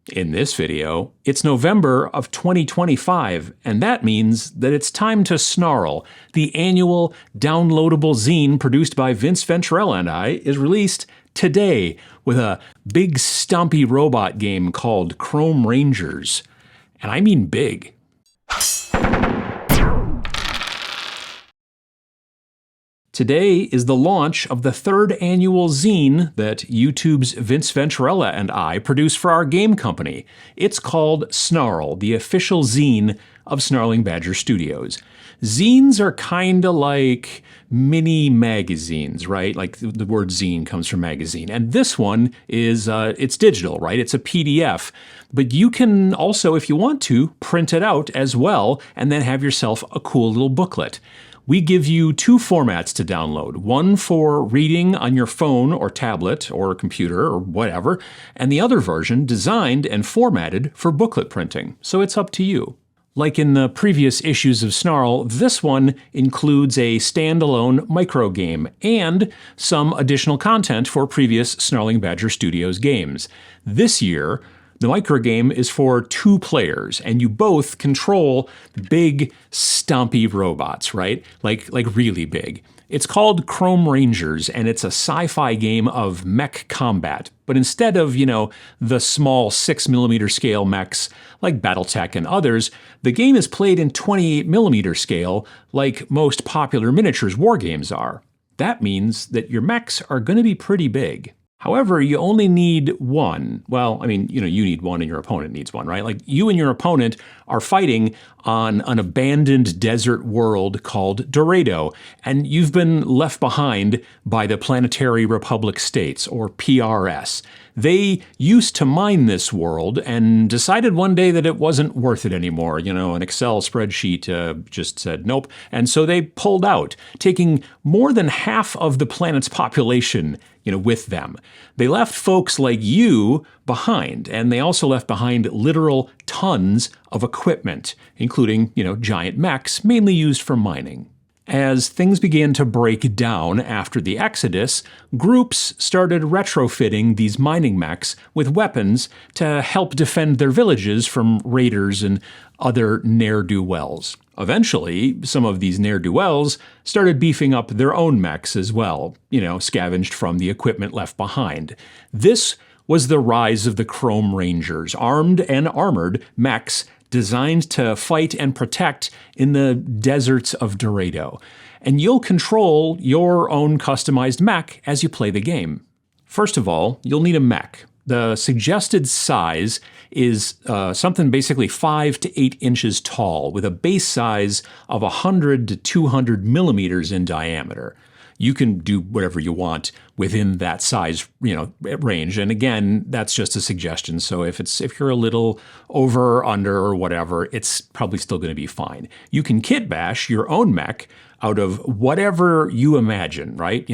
In this video, it's November of 2025, and that means that it's time to Snarl. The annual downloadable zine produced by Vince Venturella and I is released today with a big stompy robot game called Chrome Rangers. And I mean big. Today is the launch of the third annual zine that YouTube's Vince Venturella and I produce for our game company. It's called Snarl, the official zine of Snarling Badger Studios. Zines are kinda like mini magazines, right? Like the word zine comes from magazine. And this one is, it's digital, right? It's a PDF. But you can also, if you want to, print it out as well and then have yourself a cool little booklet. We give you two formats to download, one for reading on your phone or tablet or computer or whatever, and the other version designed and formatted for booklet printing, so it's up to you. Like in the previous issues of Snarl, this one includes a standalone microgame and some additional content for previous Snarling Badger Studios games. This year, the microgame is for 2 players, and you both control big, stompy robots, right? Like really big. It's called Chrome Rangers, and it's a sci-fi game of mech combat. But instead of, the small 6mm scale mechs like Battletech and others, the game is played in 28mm scale like most popular miniatures war games are. That means that your mechs are going to be pretty big. However, you only need one. Well, I mean, you need one and your opponent needs one, right? Like you and your opponent are fighting on an abandoned desert world called Dorado, and you've been left behind by the Planetary Republic States, or PRS. They used to mine this world and decided one day that it wasn't worth it anymore. An Excel spreadsheet just said nope. And so they pulled out, taking more than half of the planet's population with them. They left folks like you behind, and they also left behind literal tons of equipment, including, giant mechs, mainly used for mining. As things began to break down after the Exodus, groups started retrofitting these mining mechs with weapons to help defend their villages from raiders and other ne'er-do-wells. Eventually, some of these ne'er-do-wells started beefing up their own mechs as well, scavenged from the equipment left behind. This was the rise of the Chrome Rangers, armed and armored mechs designed to fight and protect in the deserts of Dorado. And you'll control your own customized mech as you play the game. First of all, you'll need a mech. The suggested size is something basically 5 to 8 inches tall, with a base size of 100 to 200 millimeters in diameter. You can do whatever you want within that size, range. And again, that's just a suggestion. So if you're a little over or under or whatever, it's probably still going to be fine. You can kit bash your own mech out of whatever you imagine, right?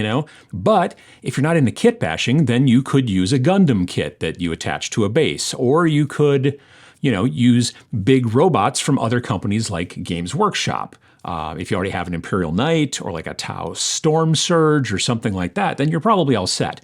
But if you're not into kit bashing, then you could use a Gundam kit that you attach to a base, or you could, use big robots from other companies like Games Workshop. If you already have an Imperial Knight or like a Tau Storm Surge or something like that, then you're probably all set.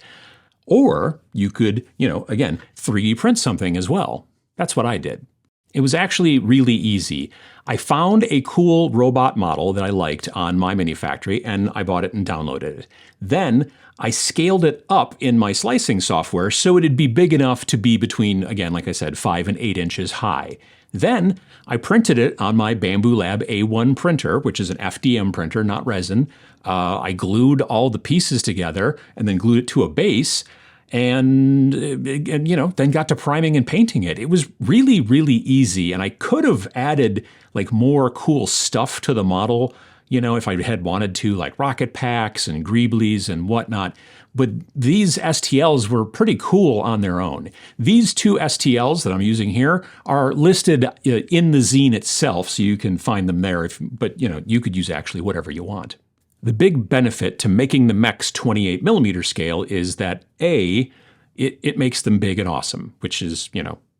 Or you could, again, 3D print something as well. That's what I did. It was actually really easy. I found a cool robot model that I liked on My Mini Factory, and I bought it and downloaded it. Then I scaled it up in my slicing software so it'd be big enough to be between, again, like I said, 5 and 8 inches high. Then I printed it on my Bamboo Lab A1 printer, which is an FDM printer, not resin. I glued all the pieces together and then glued it to a base and then got to priming and painting it. It was really, really easy. And I could have added like more cool stuff to the model, if I had wanted to, like rocket packs and greeblies and whatnot. But these STLs were pretty cool on their own. These 2 STLs that I'm using here are listed in the zine itself, so you can find them there. But you could use actually whatever you want. The big benefit to making the mechs 28mm scale is that A, it makes them big and awesome, which is,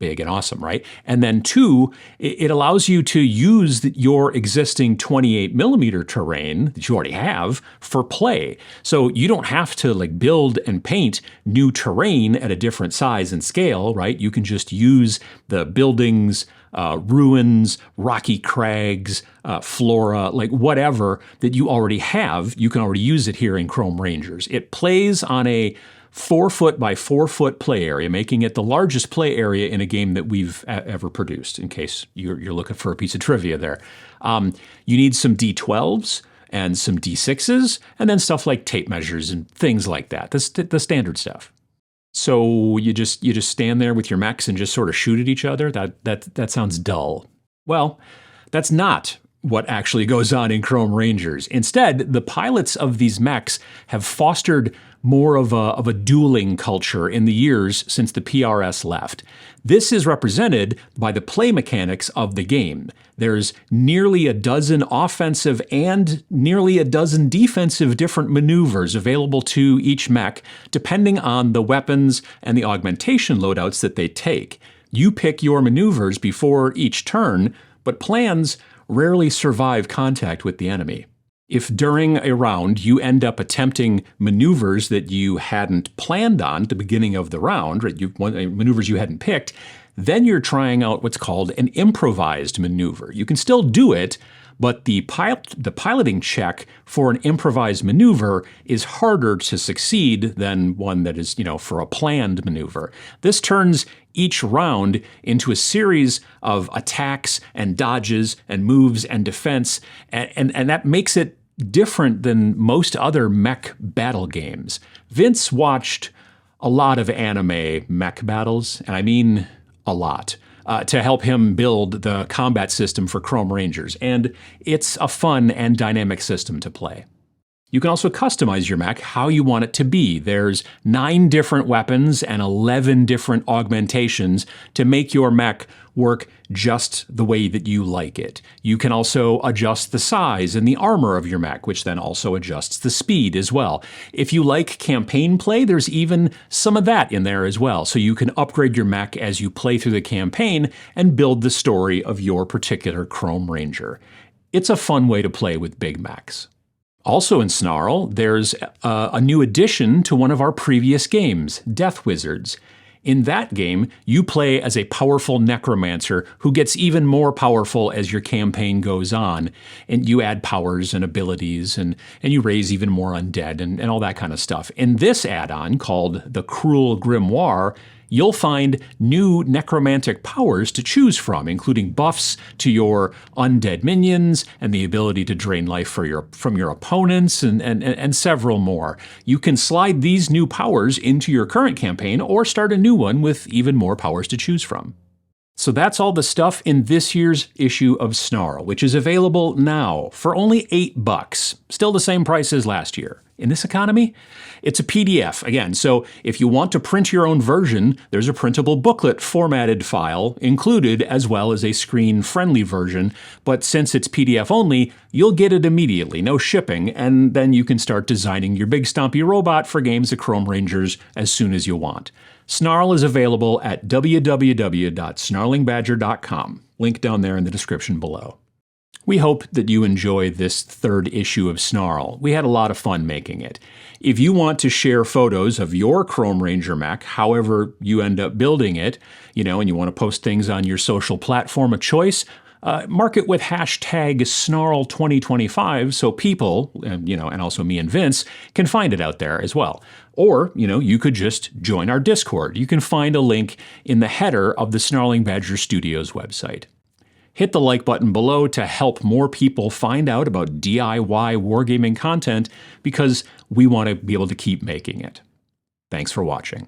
big and awesome, right? And then two, it allows you to use your existing 28 millimeter terrain that you already have for play. So you don't have to like build and paint new terrain at a different size and scale, right? You can just use the buildings, ruins, rocky crags, flora, like whatever that you already have, you can already use it here in Chrome Rangers. It plays on a 4-foot by 4-foot play area, making it the largest play area in a game that we've ever produced, in case you're looking for a piece of trivia there. You need some D12s and some D6s, and then stuff like tape measures and things like that, the standard stuff. So you just stand there with your mechs and just sort of shoot at each other? That sounds dull. Well, that's not what actually goes on in Chrome Rangers. Instead, the pilots of these mechs have fostered more of a dueling culture in the years since the PRS left. This is represented by the play mechanics of the game. There's nearly a dozen offensive and nearly a dozen defensive different maneuvers available to each mech, depending on the weapons and the augmentation loadouts that they take. You pick your maneuvers before each turn, but plans rarely survive contact with the enemy. If during a round you end up attempting maneuvers that you hadn't planned on at the beginning of the round, right, maneuvers you hadn't picked, then you're trying out what's called an improvised maneuver. You can still do it, but the piloting check for an improvised maneuver is harder to succeed than one that is, for a planned maneuver. This turns each round into a series of attacks and dodges and moves and defense, and that makes it different than most other mech battle games. Vince watched a lot of anime mech battles, and I mean a lot, to help him build the combat system for Chrome Rangers, and it's a fun and dynamic system to play. You can also customize your mech how you want it to be. There's 9 different weapons and 11 different augmentations to make your mech work just the way that you like it. You can also adjust the size and the armor of your mech, which then also adjusts the speed as well. If you like campaign play, there's even some of that in there as well. So you can upgrade your mech as you play through the campaign and build the story of your particular Chrome Ranger. It's a fun way to play with big mechs. Also in Snarl, there's a new addition to one of our previous games, Death Wizards. In that game, you play as a powerful necromancer who gets even more powerful as your campaign goes on, and you add powers and abilities, and you raise even more undead and all that kind of stuff. In this add-on, called the Cruel Grimoire, you'll find new necromantic powers to choose from, including buffs to your undead minions and the ability to drain life from your opponents and several more. You can slide these new powers into your current campaign or start a new one with even more powers to choose from. So that's all the stuff in this year's issue of Snarl, which is available now for only $8. Still the same price as last year. In this economy, it's a PDF, again, so if you want to print your own version, there's a printable booklet formatted file included, as well as a screen-friendly version, but since it's PDF only, you'll get it immediately, no shipping, and then you can start designing your big stompy robot for games of Chrome Rangers as soon as you want. Snarl is available at www.snarlingbadger.com, link down there in the description below. We hope that you enjoy this 3rd issue of Snarl. We had a lot of fun making it. If you want to share photos of your Chrome Ranger mech, however you end up building it, and you want to post things on your social platform of choice, mark it with hashtag Snarl2025 so people, and also me and Vince, can find it out there as well. Or, you could just join our Discord. You can find a link in the header of the Snarling Badger Studios website. Hit the like button below to help more people find out about DIY wargaming content because we want to be able to keep making it. Thanks for watching.